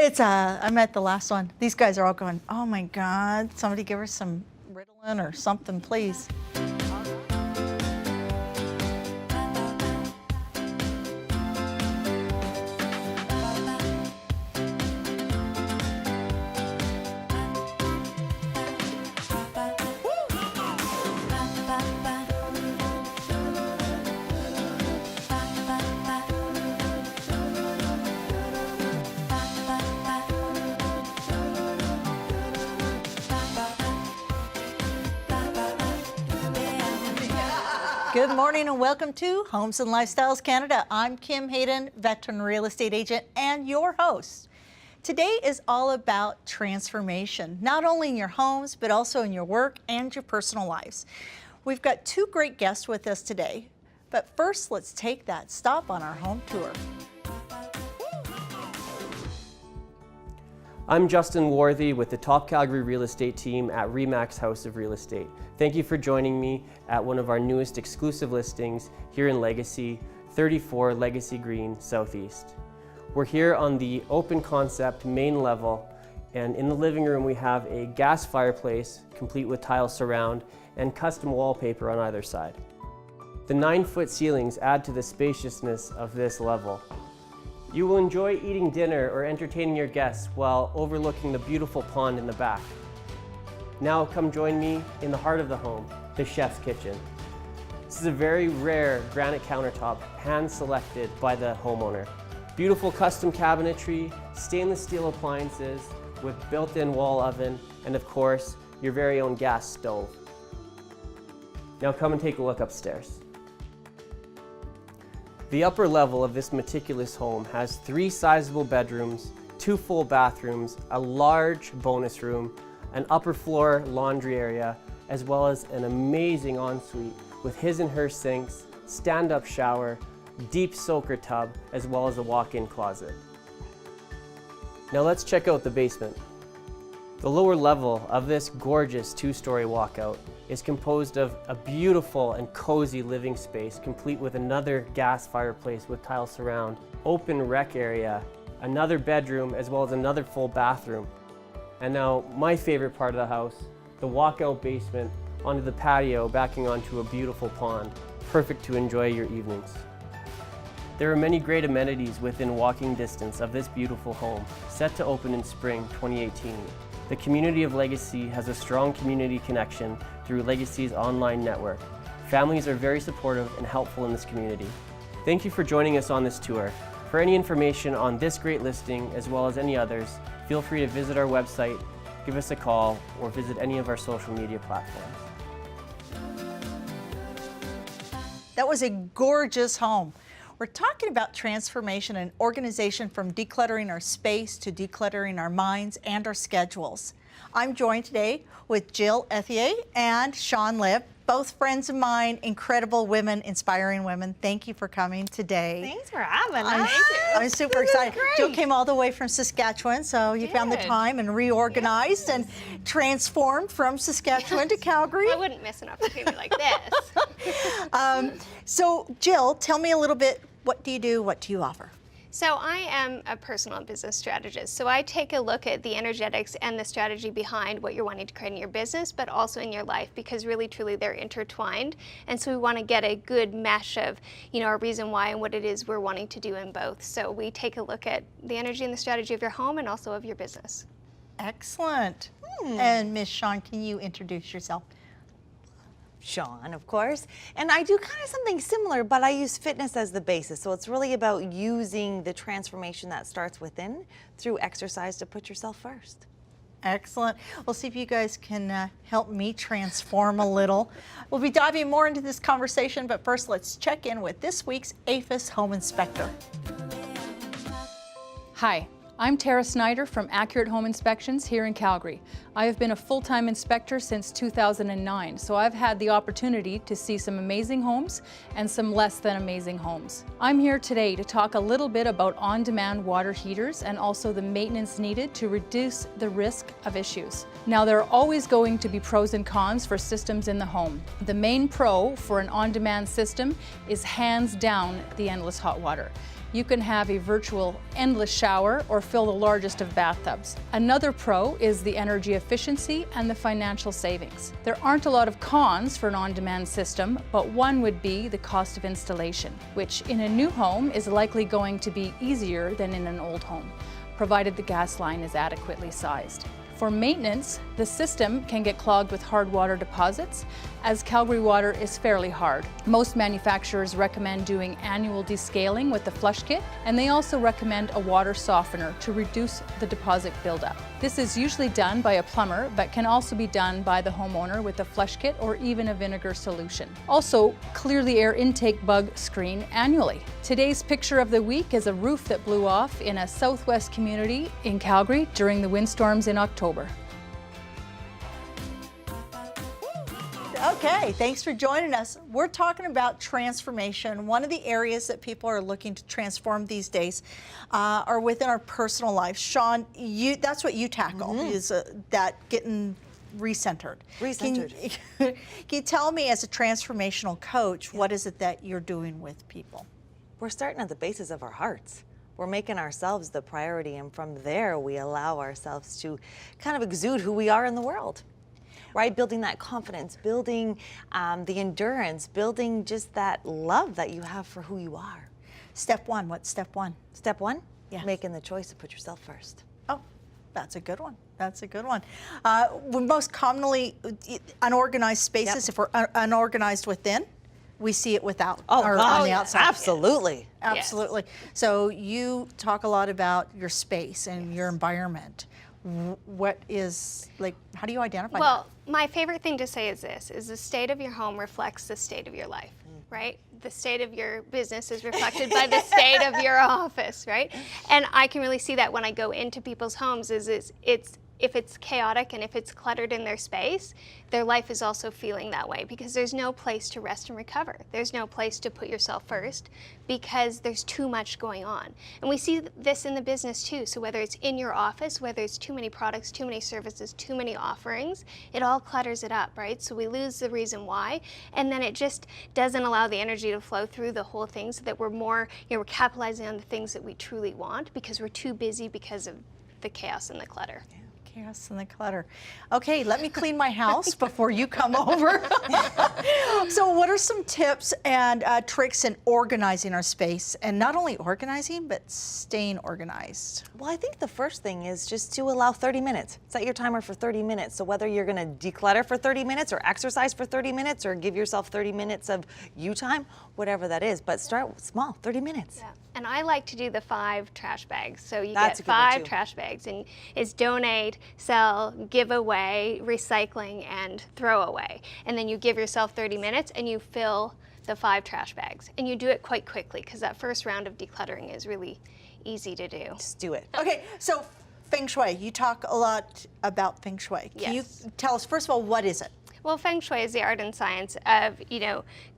I'm at the last one. These guys are all going, oh my God, somebody give her some Ritalin or something, please. Good morning and welcome to Homes and Lifestyles Canada. I'm Kim Hayden, veteran real estate agent and your host. Today is all about transformation, not only in your homes, but also in your work and your personal lives. We've got two great guests with us today, but first let's take that stop on our home tour. I'm Justin Worthy with the Top Calgary Real Estate team at RE/MAX House of Real Estate. Thank you for joining me at one of our newest exclusive listings here in Legacy, 34 Legacy Green, Southeast. We're here on the open concept main level, and in the living room we have a gas fireplace complete with tile surround and custom wallpaper on either side. The 9-foot ceilings add to the spaciousness of this level. You will enjoy eating dinner or entertaining your guests while overlooking the beautiful pond in the back. Now come join me in the heart of the home, the chef's kitchen. This is a very rare granite countertop, hand-selected by the homeowner. Beautiful custom cabinetry, stainless steel appliances with built-in wall oven, and of course, your very own gas stove. Now come and take a look upstairs. The upper level of this meticulous home has 3 sizable bedrooms, 2 full bathrooms, a large bonus room, an upper floor laundry area, as well as an amazing ensuite with his and her sinks, stand-up shower, deep soaker tub, as well as a walk-in closet. Now let's check out the basement. The lower level of this gorgeous 2-story walkout is composed of a beautiful and cozy living space, complete with another gas fireplace with tile surround, open rec area, another bedroom, as well as another full bathroom. And now my favorite part of the house, the walkout basement onto the patio backing onto a beautiful pond, perfect to enjoy your evenings. There are many great amenities within walking distance of this beautiful home, set to open in spring 2018. The community of Legacy has a strong community connection through Legacy's online network. Families are very supportive and helpful in this community. Thank you for joining us on this tour. For any information on this great listing, as well as any others, feel free to visit our website, give us a call, or visit any of our social media platforms. That was a gorgeous home. We're talking about transformation and organization, from decluttering our space to decluttering our minds and our schedules. I'm joined today with Jill Ethier and Sean Libb, both friends of mine, incredible women, inspiring women. Thank you for coming today. Thanks for having us. I'm super excited. Jill came all the way from Saskatchewan, so you found the time and reorganized and transformed from Saskatchewan to Calgary. I wouldn't miss an opportunity like this. So Jill, tell me a little bit, what do you do, what do you offer? So I am a personal and business strategist. So I take a look at the energetics and the strategy behind what you're wanting to create in your business, but also in your life, because really, truly, they're intertwined. And so we want to get a good mesh of, our reason why and what it is we're wanting to do in both. So we take a look at the energy and the strategy of your home and also of your business. Excellent. And Miss Sean, can you introduce yourself? Sean, of course. And I do kind of something similar, but I use fitness as the basis. So it's really about using the transformation that starts within through exercise to put yourself first. Excellent. We'll see if you guys can help me transform a little. We'll be diving more into this conversation, but first let's check in with this week's APHIS Home Inspector. Hi. I'm Tara Snyder from Accurate Home Inspections here in Calgary. I have been a full-time inspector since 2009, so I've had the opportunity to see some amazing homes and some less than amazing homes. I'm here today to talk a little bit about on-demand water heaters and also the maintenance needed to reduce the risk of issues. Now, there are always going to be pros and cons for systems in the home. The main pro for an on-demand system is hands down the endless hot water. You can have a virtual endless shower or fill the largest of bathtubs. Another pro is the energy efficiency and the financial savings. There aren't a lot of cons for an on-demand system, but one would be the cost of installation, which in a new home is likely going to be easier than in an old home, provided the gas line is adequately sized. For maintenance, the system can get clogged with hard water deposits, as Calgary water is fairly hard. Most manufacturers recommend doing annual descaling with the flush kit, and they also recommend a water softener to reduce the deposit buildup. This is usually done by a plumber, but can also be done by the homeowner with a flush kit or even a vinegar solution. Also, clear the air intake bug screen annually. Today's picture of the week is a roof that blew off in a southwest community in Calgary during the windstorms in October. Okay, thanks for joining us. We're talking about transformation. One of the areas that people are looking to transform these days are within our personal life. Sean, that's what you tackle, is that getting recentered. Can you tell me, as a transformational coach, what is it that you're doing with people? We're starting at the basis of our hearts. We're making ourselves the priority, and from there we allow ourselves to kind of exude who we are in the world. Right? Building that confidence, building the endurance, building just that love that you have for who you are. Step one, what's step one? Step one? Yes. Making the choice to put yourself first. Oh, that's a good one. That's a good one. We're most commonly unorganized spaces. If we're unorganized within, we see it without or on the outside. Absolutely. Absolutely. So you talk a lot about your space and your environment. What is, like, how do you identify that? Well, my favorite thing to say is this, is the state of your home reflects the state of your life, right? The state of your business is reflected by the state of your office, right? And I can really see that when I go into people's homes, if it's chaotic and if it's cluttered in their space, their life is also feeling that way, because there's no place to rest and recover. There's no place to put yourself first because there's too much going on. And we see this in the business too. So whether it's in your office, whether it's too many products, too many services, too many offerings, it all clutters it up, right? So we lose the reason why, and then it just doesn't allow the energy to flow through the whole thing, so that we're more, we're capitalizing on the things that we truly want because we're too busy because of the chaos and the clutter. Chaos and the clutter. Okay, let me clean my house before you come over. So what are some tips and tricks in organizing our space? And not only organizing, but staying organized. Well, I think the first thing is just to allow 30 minutes. Set your timer for 30 minutes. So whether you're going to declutter for 30 minutes or exercise for 30 minutes or give yourself 30 minutes of you time, whatever that is, but start small, 30 minutes. Yeah. And I like to do the 5 trash bags. So you That's get a good one, 5 too. trash bags, and it's donate, sell, give away, recycling, and throw away. And then you give yourself 30 minutes and you fill the 5 trash bags. And you do it quite quickly, because that first round of decluttering is really easy to do. Just do it. Okay, so Feng Shui. You talk a lot about Feng Shui. Can Yes. you tell us, first of all, what is it? Well, Feng Shui is the art and science of,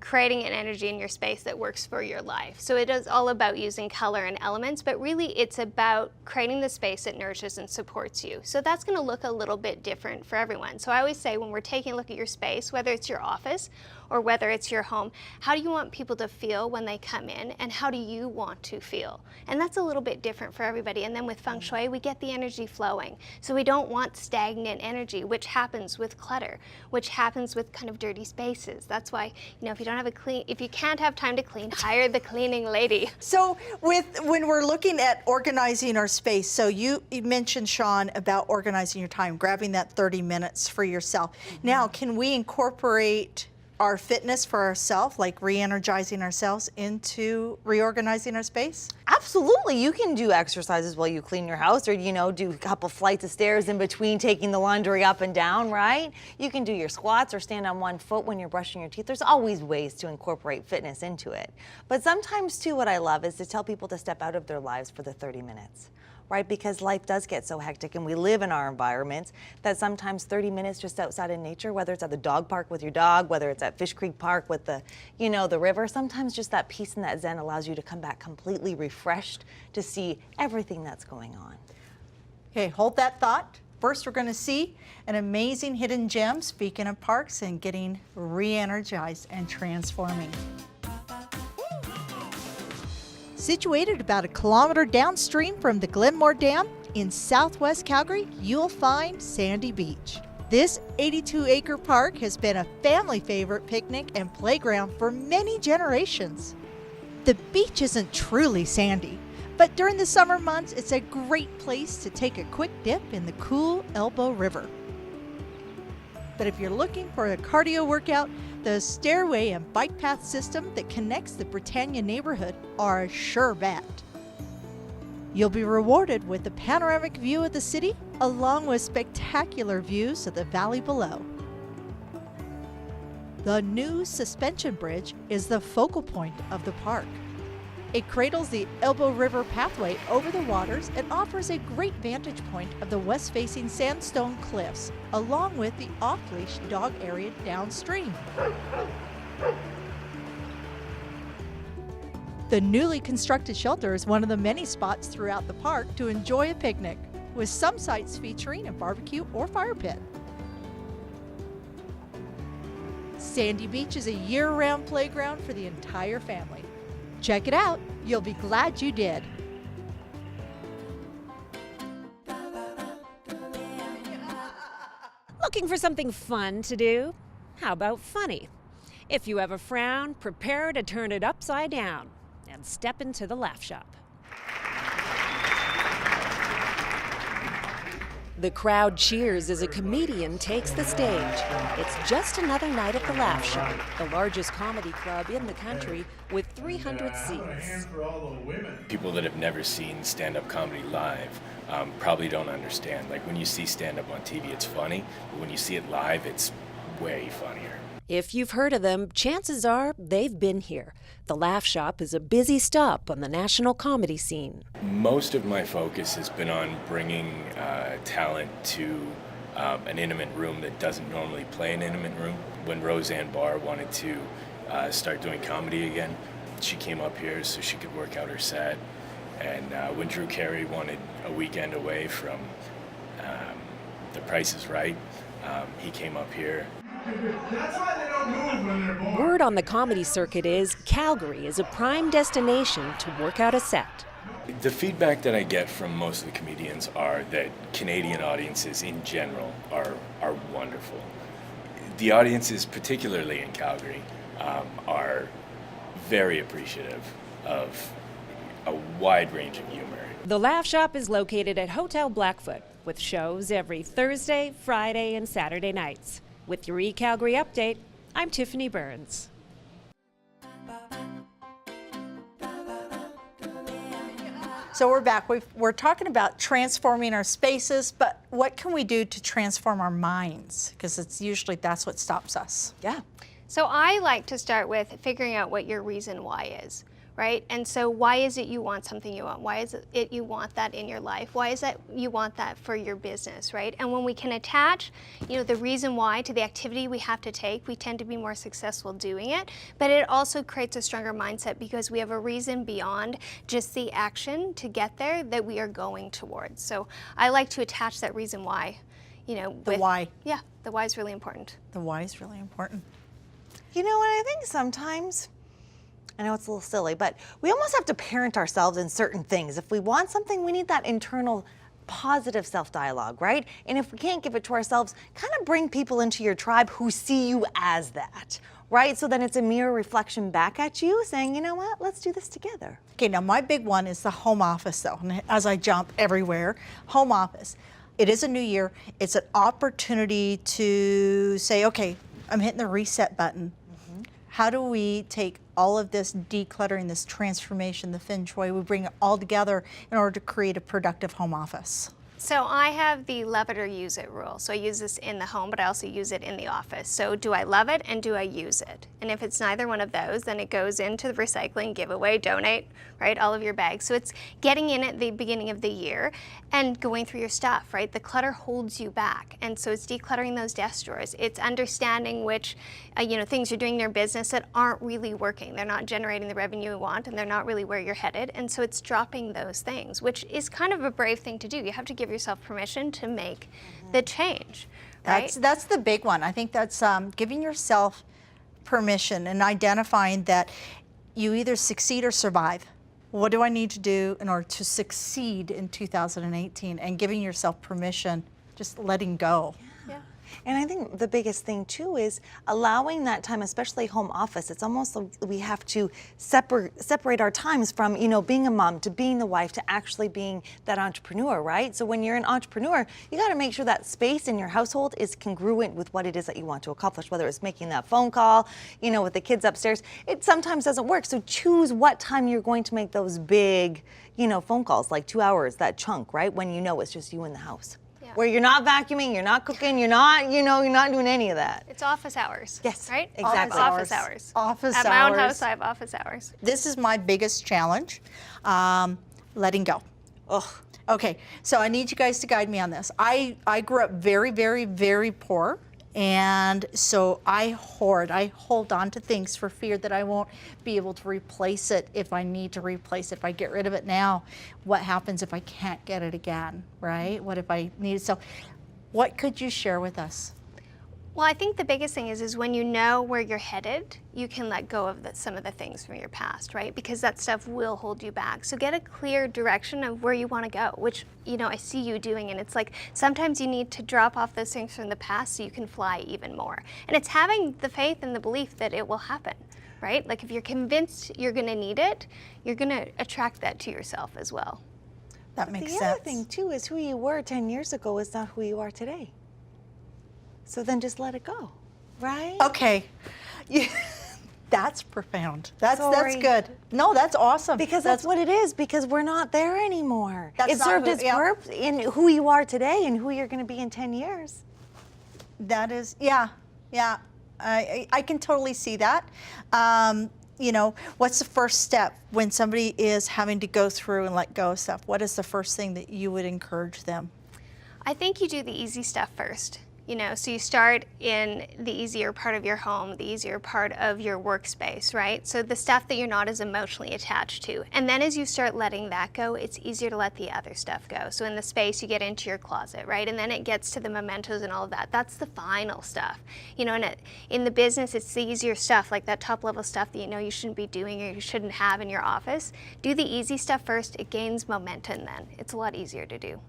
creating an energy in your space that works for your life. So it is all about using color and elements, but really it's about creating the space that nourishes and supports you. So that's going to look a little bit different for everyone. So I always say, when we're taking a look at your space, whether it's your office or whether it's your home, how do you want people to feel when they come in, and how do you want to feel? And that's a little bit different for everybody. And then with Feng Shui, we get the energy flowing. So we don't want stagnant energy, which happens with clutter, which happens with kind of dirty spaces. That's why, if you can't have time to clean, hire the cleaning lady. So when we're looking at organizing our space, so you mentioned, Sean, about organizing your time, grabbing that 30 minutes for yourself. Now, can we incorporate our fitness for ourselves, like re-energizing ourselves, into reorganizing our space? Absolutely. You can do exercises while you clean your house, or, do a couple flights of stairs in between taking the laundry up and down, right? You can do your squats or stand on one foot when you're brushing your teeth. There's always ways to incorporate fitness into it. But sometimes, too, what I love is to tell people to step out of their lives for the 30 minutes. Right? Because life does get so hectic, and we live in our environments, that sometimes 30 minutes just outside in nature, whether it's at the dog park with your dog, whether it's at Fish Creek Park with the river, sometimes just that peace and that zen allows you to come back completely refreshed to see everything that's going on. Okay, hold that thought. First, we're going to see an amazing hidden gem, speaking of parks and getting re-energized and transforming. Situated about a kilometer downstream from the Glenmore Dam in southwest Calgary, you'll find Sandy Beach. This 82-acre park has been a family favorite picnic and playground for many generations. The beach isn't truly sandy, but during the summer months, it's a great place to take a quick dip in the cool Elbow River. But if you're looking for a cardio workout, the stairway and bike path system that connects the Britannia neighborhood are a sure bet. You'll be rewarded with a panoramic view of the city, along with spectacular views of the valley below. The new suspension bridge is the focal point of the park. It cradles the Elbow River pathway over the waters and offers a great vantage point of the west-facing sandstone cliffs, along with the off-leash dog area downstream. The newly constructed shelter is one of the many spots throughout the park to enjoy a picnic, with some sites featuring a barbecue or fire pit. Sandy Beach is a year-round playground for the entire family. Check it out. You'll be glad you did. Looking for something fun to do? How about funny? If you have a frown, prepare to turn it upside down and step into the Laugh Shop. The crowd cheers as a comedian takes the stage. It's just another night at the Laugh Shop, the largest comedy club in the country with 300 seats. People that have never seen stand-up comedy live probably don't understand. Like when you see stand-up on TV, it's funny, but when you see it live, it's way funnier. If you've heard of them, chances are they've been here. The Laugh Shop is a busy stop on the national comedy scene. Most of my focus has been on bringing talent to an intimate room that doesn't normally play an intimate room. When Roseanne Barr wanted to start doing comedy again, she came up here so she could work out her set. And when Drew Carey wanted a weekend away from The Price is Right, he came up here. That's why they don't move when they're born. Word on the comedy circuit is Calgary is a prime destination to work out a set. The feedback that I get from most of the comedians are that Canadian audiences in general are wonderful. The audiences, particularly in Calgary, are very appreciative of a wide range of humor. The Laugh Shop is located at Hotel Blackfoot, with shows every Thursday, Friday, and Saturday nights. With your eCalgary update, I'm Tiffany Burns. So we're back. We're talking about transforming our spaces, but what can we do to transform our minds? Because it's usually that's what stops us. Yeah. So I like to start with figuring out what your reason why is, right? And so why is it you want something you want? Why is it you want that in your life? Why is that you want that for your business, right? And when we can attach, the reason why to the activity we have to take, we tend to be more successful doing it. But it also creates a stronger mindset because we have a reason beyond just the action to get there that we are going towards. So I like to attach that reason why, The why. Yeah, the why is really important. The why is really important. You know what, I think sometimes, I know it's a little silly, but we almost have to parent ourselves in certain things. If we want something, we need that internal positive self-dialogue, right? And if we can't give it to ourselves, kind of bring people into your tribe who see you as that, right? So then it's a mirror reflection back at you saying, you know what, let's do this together. Okay, now my big one is the home office though. And as I jump everywhere, home office. It is a new year. It's an opportunity to say, okay, I'm hitting the reset button. How do we take all of this decluttering, this transformation, the feng shui, we bring it all together in order to create a productive home office? So I have the love it or use it rule. So I use this in the home, but I also use it in the office. So do I love it and do I use it? And if it's neither one of those, then it goes into the recycling, giveaway, donate, right? All of your bags. So it's getting in at the beginning of the year and going through your stuff, right? The clutter holds you back. And so it's decluttering those desk drawers. It's understanding which things you're doing in your business that aren't really working. They're not generating the revenue you want and they're not really where you're headed. And so it's dropping those things, which is kind of a brave thing to do. You have to give yourself permission to make the change. Right? That's the big one. I think that's giving yourself permission and identifying that you either succeed or survive. what do I need to do in order to succeed in 2018, and giving yourself permission, just letting go. And I think the biggest thing too is allowing that time, especially home office. It's almost like we have to separate our times from, you know, being a mom to being the wife to actually being that entrepreneur, right? So when you're an entrepreneur, you got to make sure that space in your household is congruent with what it is that you want to accomplish, whether it's making that phone call, you know, with the kids upstairs. It sometimes doesn't work. So choose what time you're going to make those big, you know, phone calls, like 2 hours, that chunk, right? When you know it's just you in the house. Where you're not vacuuming, you're not cooking, you're not, you know, you're not doing any of that. It's office hours. Yes, right? exactly. Office hours. Office At hours. my own house, I have office hours. This is my biggest challenge, letting go. Ugh. Okay, so I need you guys to guide me on this. I grew up very, very, very poor. And so I hold on to things for fear that I won't be able to replace it if I need to replace it. If I get rid of it now, what happens if I can't get it again, right? What if I need it? So what could you share with us? Well, I think the biggest thing is when you know where you're headed, you can let go of some of the things from your past, right? Because that stuff will hold you back. So get a clear direction of where you want to go, which, you know, I see you doing. And it's like sometimes you need to drop off those things from the past so you can fly even more. And it's having the faith and the belief that it will happen, right? Like if you're convinced you're going to need it, you're going to attract that to yourself as well. That makes sense. The other thing too is who you were 10 years ago is not who you are today. So then just let it go, right? Okay. Yeah. That's profound. That's Sorry. good. No, that's awesome. Because that's what it is, because we're not there anymore. That's it not served who- its yeah. purpose in who you are today and who you're going to be in 10 years. That is, yeah. I can totally see that. You know, what's the first step when somebody is having to go through and let go of stuff? What is the first thing that you would encourage them? I think you do the easy stuff first. You know, so you start in the easier part of your home, the easier part of your workspace, right? So the stuff that you're not as emotionally attached to. And then as you start letting that go, it's easier to let the other stuff go. So in the space, you get into your closet, right? And then it gets to the mementos and all of that. That's the final stuff. You know, and in the business, it's the easier stuff, like that top level stuff that you know you shouldn't be doing or you shouldn't have in your office. Do the easy stuff first. It gains momentum then. It's a lot easier to do.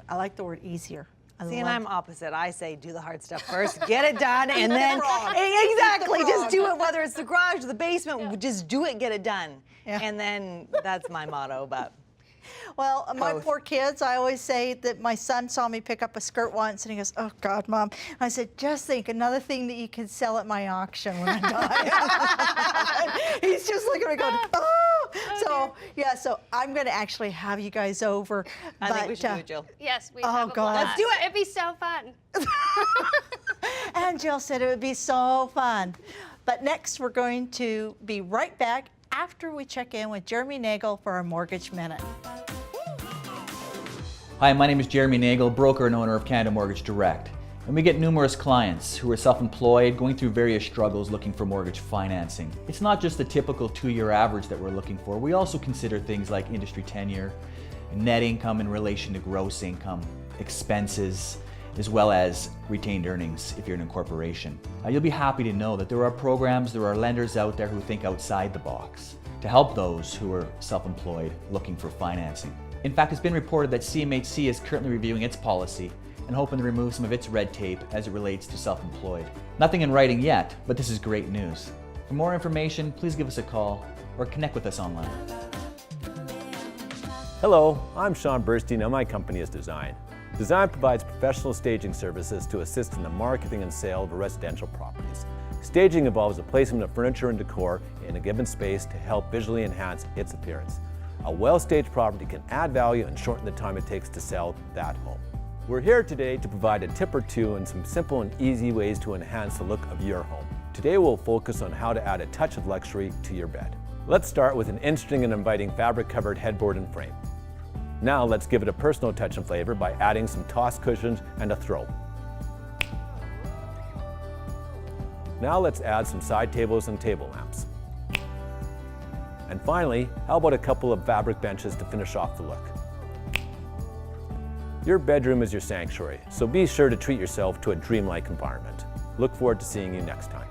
I like the word easier. See, and I'm opposite. I say do the hard stuff first, get it done, and then exactly just do it. Whether it's the garage or the basement, just do it, get it done, and then that's my motto. But well, my poor kids, I always say that my son saw me pick up a skirt once, and he goes, "Oh God, Mom!" I said, "Just think, another thing that you can sell at my auction when I die." He's just looking at me going, "Oh!" So yeah, so I'm going to actually have you guys over. I think we should do it, Jill. Yes, we Oh, have a God. blast. Let's do it. It'd be so fun. And Jill said it would be so fun. But next, we're going to be right back after we check in with Jeremy Nagel for our Mortgage Minute. Hi, my name is Jeremy Nagel, broker and owner of Canada Mortgage Direct. And we get numerous clients who are self-employed, going through various struggles looking for mortgage financing. It's not just the typical 2-year average that we're looking for. We also consider things like industry tenure, net income in relation to gross income, expenses, as well as retained earnings if you're an incorporation. You'll be happy to know that there are programs, there are lenders out there who think outside the box to help those who are self-employed looking for financing. In fact, it's been reported that CMHC is currently reviewing its policy and hoping to remove some of its red tape as it relates to self-employed. Nothing in writing yet, but this is great news. For more information, please give us a call or connect with us online. Hello, I'm Sean Burstein and my company is Design. Design provides professional staging services to assist in the marketing and sale of residential properties. Staging involves the placement of furniture and decor in a given space to help visually enhance its appearance. A well-staged property can add value and shorten the time it takes to sell that home. We're here today to provide a tip or two and some simple and easy ways to enhance the look of your home. Today we'll focus on how to add a touch of luxury to your bed. Let's start with an interesting and inviting fabric-covered headboard and frame. Now let's give it a personal touch and flavor by adding some toss cushions and a throw. Now let's add some side tables and table lamps. And finally, how about a couple of fabric benches to finish off the look? Your bedroom is your sanctuary, so be sure to treat yourself to a dreamlike environment. Look forward to seeing you next time.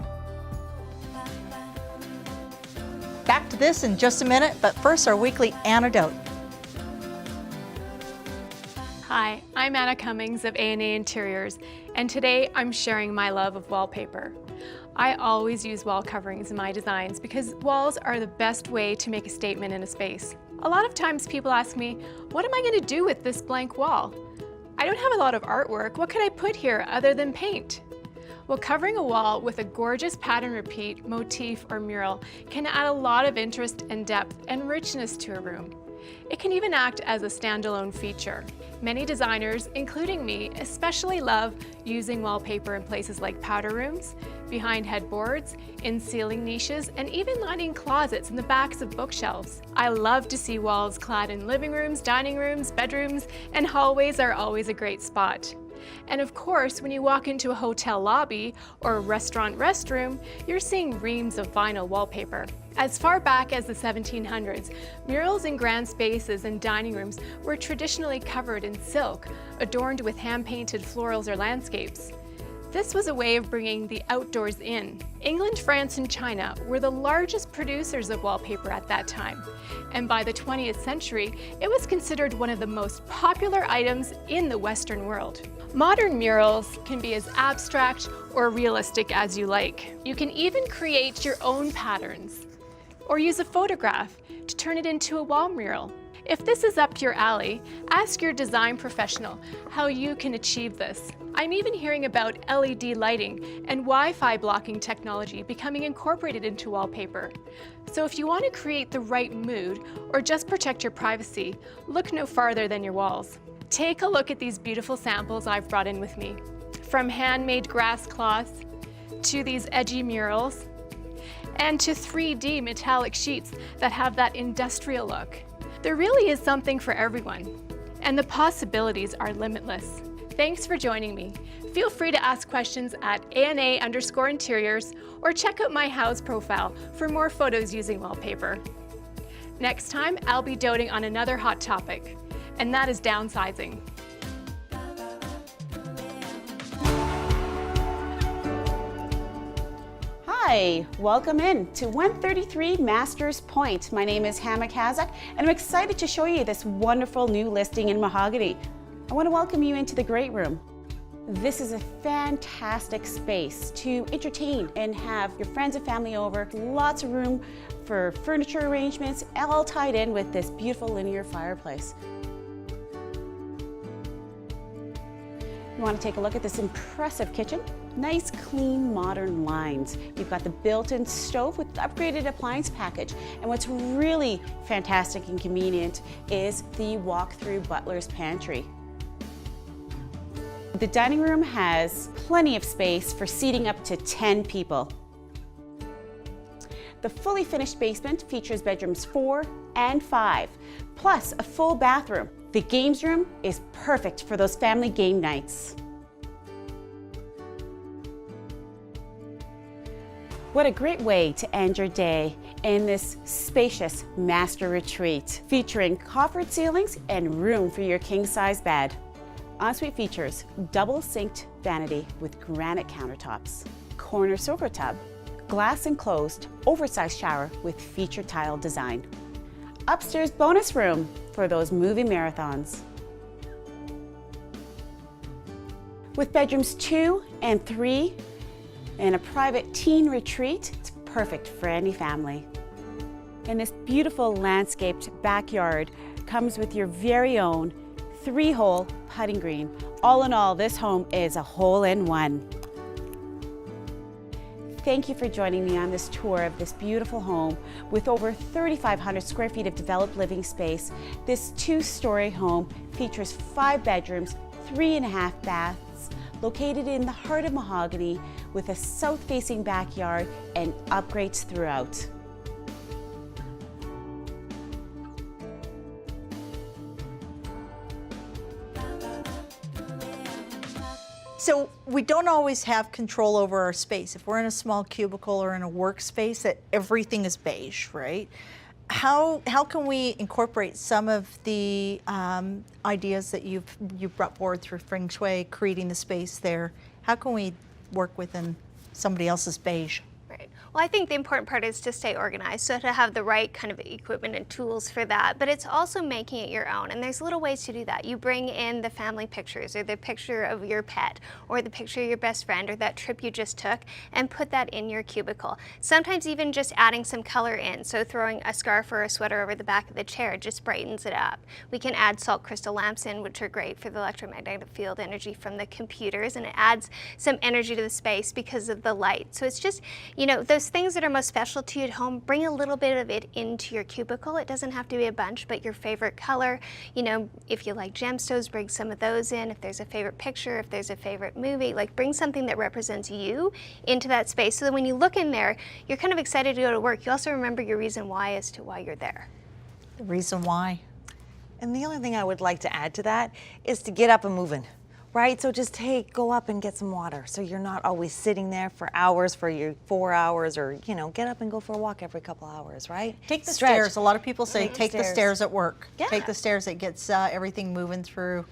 back to this in just a minute, but first our weekly antidote. Hi, I'm Anna Cummings of A&A Interiors, and today I'm sharing my love of wallpaper. I always use wall coverings in my designs because walls are the best way to make a statement in a space. A lot of times people ask me, what am I going to do with this blank wall? I don't have a lot of artwork. What can I put here other than paint? Well, covering a wall with a gorgeous pattern repeat, motif, or mural can add a lot of interest and depth and richness to a room. It can even act as a standalone feature. Many designers, including me, especially love using wallpaper in places like powder rooms, behind headboards, in ceiling niches, and even lining closets in the backs of bookshelves. I love to see walls clad in living rooms, dining rooms, bedrooms, and hallways are always a great spot. And of course, when you walk into a hotel lobby or a restaurant restroom, you're seeing reams of vinyl wallpaper. As far back as the 1700s, murals in grand spaces and dining rooms were traditionally covered in silk, adorned with hand-painted florals or landscapes. This was a way of bringing the outdoors in. England, France, and China were the largest producers of wallpaper at that time, and by the 20th century, it was considered one of the most popular items in the Western world. Modern murals can be as abstract or realistic as you like. You can even create your own patterns, or use a photograph to turn it into a wall mural. If this is up your alley, ask your design professional how you can achieve this. I'm even hearing about LED lighting and Wi-Fi blocking technology becoming incorporated into wallpaper. So if you want to create the right mood or just protect your privacy, look no farther than your walls. Take a look at these beautiful samples I've brought in with me. From handmade grass cloths, to these edgy murals, and to 3D metallic sheets that have that industrial look. There really is something for everyone, and the possibilities are limitless. Thanks for joining me. Feel free to ask questions at ANA_interiors or check out my house profile for more photos using wallpaper. Next time, I'll be doting on another hot topic, and that is downsizing. Hi, welcome in to 133 Masters Point. My name is Hannah Kazak, and I'm excited to show you this wonderful new listing in mahogany. I want to welcome you into the great room. This is a fantastic space to entertain and have your friends and family over. Lots of room for furniture arrangements, all tied in with this beautiful linear fireplace. You want to take a look at this impressive kitchen. Nice, clean, modern lines. You've got the built-in stove with the upgraded appliance package. And what's really fantastic and convenient is the walk-through butler's pantry. The dining room has plenty of space for seating up to 10 people. The fully finished basement features bedrooms 4 and 5, plus a full bathroom. The games room is perfect for those family game nights. What a great way to end your day in this spacious master retreat, featuring coffered ceilings and room for your king-size bed. Ensuite features double sinked vanity with granite countertops, corner soaker tub, glass enclosed, oversized shower with feature tile design. Upstairs bonus room for those movie marathons. With bedrooms 2 and 3 and a private teen retreat, it's perfect for any family. And this beautiful landscaped backyard comes with your very own 3-hole putting green. All in all, this home is a hole-in-one. Thank you for joining me on this tour of this beautiful home with over 3,500 square feet of developed living space. This 2-story home features 5 bedrooms, 3.5 baths, located in the heart of mahogany with a south-facing backyard and upgrades throughout. So we don't always have control over our space. If we're in a small cubicle or in a workspace, that everything is beige, right? How can we incorporate some of the ideas that you've brought forward through Feng Shui, creating the space there? How can we work within somebody else's beige? Right. Well, I think the important part is to stay organized, so to have the right kind of equipment and tools for that, but it's also making it your own, and there's little ways to do that. You bring in the family pictures, or the picture of your pet, or the picture of your best friend, or that trip you just took, and put that in your cubicle. Sometimes even just adding some color in, so throwing a scarf or a sweater over the back of the chair just brightens it up. We can add salt crystal lamps in, which are great for the electromagnetic field energy from the computers, and it adds some energy to the space because of the light. So it's just, you know, those things that are most special to you at home, bring a little bit of it into your cubicle. It doesn't have to be a bunch, but your favorite color, you know, if you like gemstones, bring some of those in. If there's a favorite picture, if there's a favorite movie, like bring something that represents you into that space, so that when you look in there, you're kind of excited to go to work. You also remember your reason why as to why you're there. The reason why. And the only thing I would like to add to that is to get up and moving. Right, so just go up and get some water, so you're not always sitting there for hours, for your 4 hours, or you know, get up and go for a walk every couple hours, right? Take the Stretch. stairs. A lot of people say take the stairs. stairs at work. Yeah. Take the stairs. It gets everything moving through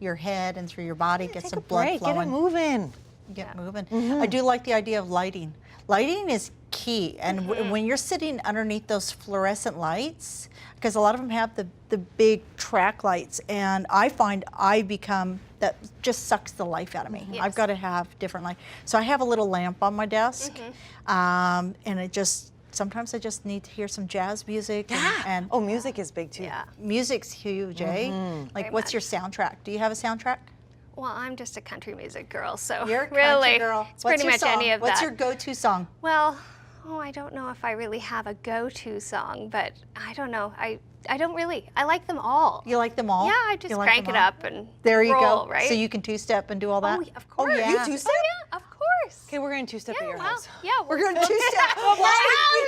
your head and through your body. Gets Take some a blood break, flowing. get it moving. Get moving. I do like the idea of lighting. Lighting is key, and when you're sitting underneath those fluorescent lights, because a lot of them have the big track lights, and I find I become, that just sucks the life out of me. Yes. I've got to have different light. So I have a little lamp on my desk, and it just, sometimes I just need to hear some jazz music. And Oh, music is big too. Yeah. music's huge, eh? Like, Very what's your soundtrack? Do you have a soundtrack? Well, I'm just a country music girl, so You're a country really, girl. it's What's pretty your much song? any of What's that. your go-to song? Well, I don't know if I really have a go-to song, but I don't know. I don't really. I like them all. You like them all? Yeah, I just You like crank them it all? up and There you roll, go. right? So you can two-step and do all that? Oh, of course. Oh, yeah. You two-step? Oh, yeah, of course. Okay, we're going to two-step at Yeah, your well, house. yeah, We're going to two-step. Wow,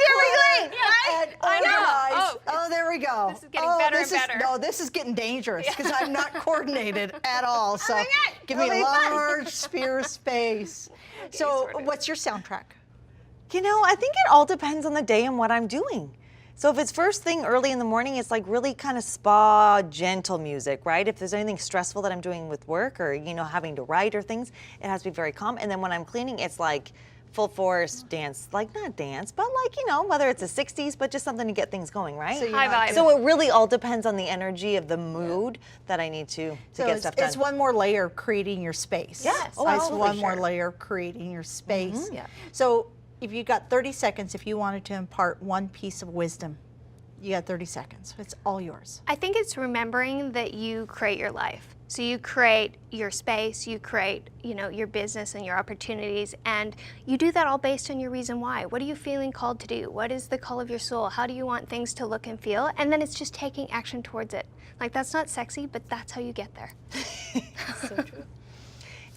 very good. And I know. organize. Oh, there we go. This is getting better and better. No, this is getting dangerous because I'm not coordinated at all. So my God. give me It'll a be fun. large sphere of space. So what's your soundtrack? You know, I think it all depends on the day and what I'm doing. So if it's first thing early in the morning, it's like really kind of spa, gentle music, right? If there's anything stressful that I'm doing with work or, you know, having to write or things, it has to be very calm. And then when I'm cleaning, it's like full force dance, like not dance, but like, you know, whether it's the 60s, but just something to get things going, right? So High vibe. So it really all depends on the energy of the mood that I need to So get stuff done. it's one more layer of creating your space. Yes. Oh, Oh, it's for one more sure. layer of creating your space. Yeah. So if you got 30 seconds, if you wanted to impart one piece of wisdom, you got 30 seconds. It's all yours. I think it's remembering that you create your life. So you create your space, you create, you know, your business and your opportunities, and you do that all based on your reason why. What are you feeling called to do? What is the call of your soul? How do you want things to look and feel? And then it's just taking action towards it. Like, that's not sexy, but that's how you get there. So true.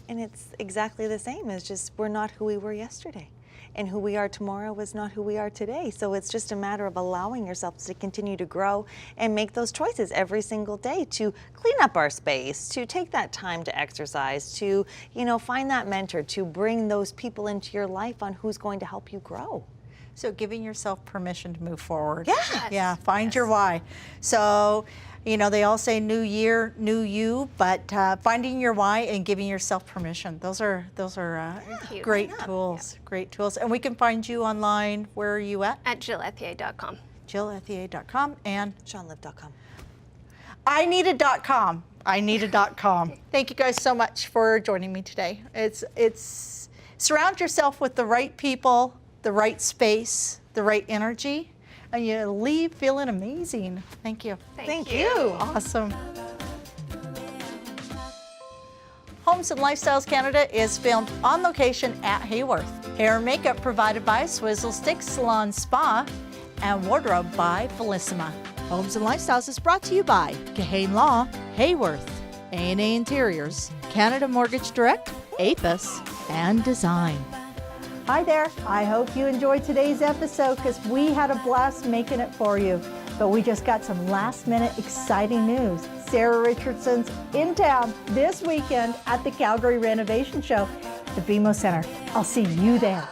And it's exactly the same as just we're not who we were yesterday. And who we are tomorrow is not who we are today. So it's just a matter of allowing yourself to continue to grow and make those choices every single day to clean up our space, to take that time to exercise, to, you know, find that mentor, to bring those people into your life on who's going to help you grow. So giving yourself permission to move forward. Yes. Yeah, find your why. So, you know, they all say new year, new you, but finding your why and giving yourself permission. Those are Cute. great tools, great tools. And we can find you online. Where are you at? At JillEthier.com. JillEthier.com and SeanLive.com. I need a.com. I need a.com. Thank you guys so much for joining me today. It's surround yourself with the right people, the right space, the right energy, and you leave feeling amazing. Thank you. Thank you. Awesome. Homes and Lifestyles Canada is filmed on location at Hayworth. Hair and makeup provided by Swizzle Stick Salon Spa and wardrobe by Bellissima. Homes and Lifestyles is brought to you by Kahane Law, Hayworth, A&A Interiors, Canada Mortgage Direct, APIS, and Design. Hi there. I hope you enjoyed today's episode because we had a blast making it for you. But we just got some last-minute exciting news. Sarah Richardson's in town this weekend at the Calgary Renovation Show at the BMO Center. I'll see you there.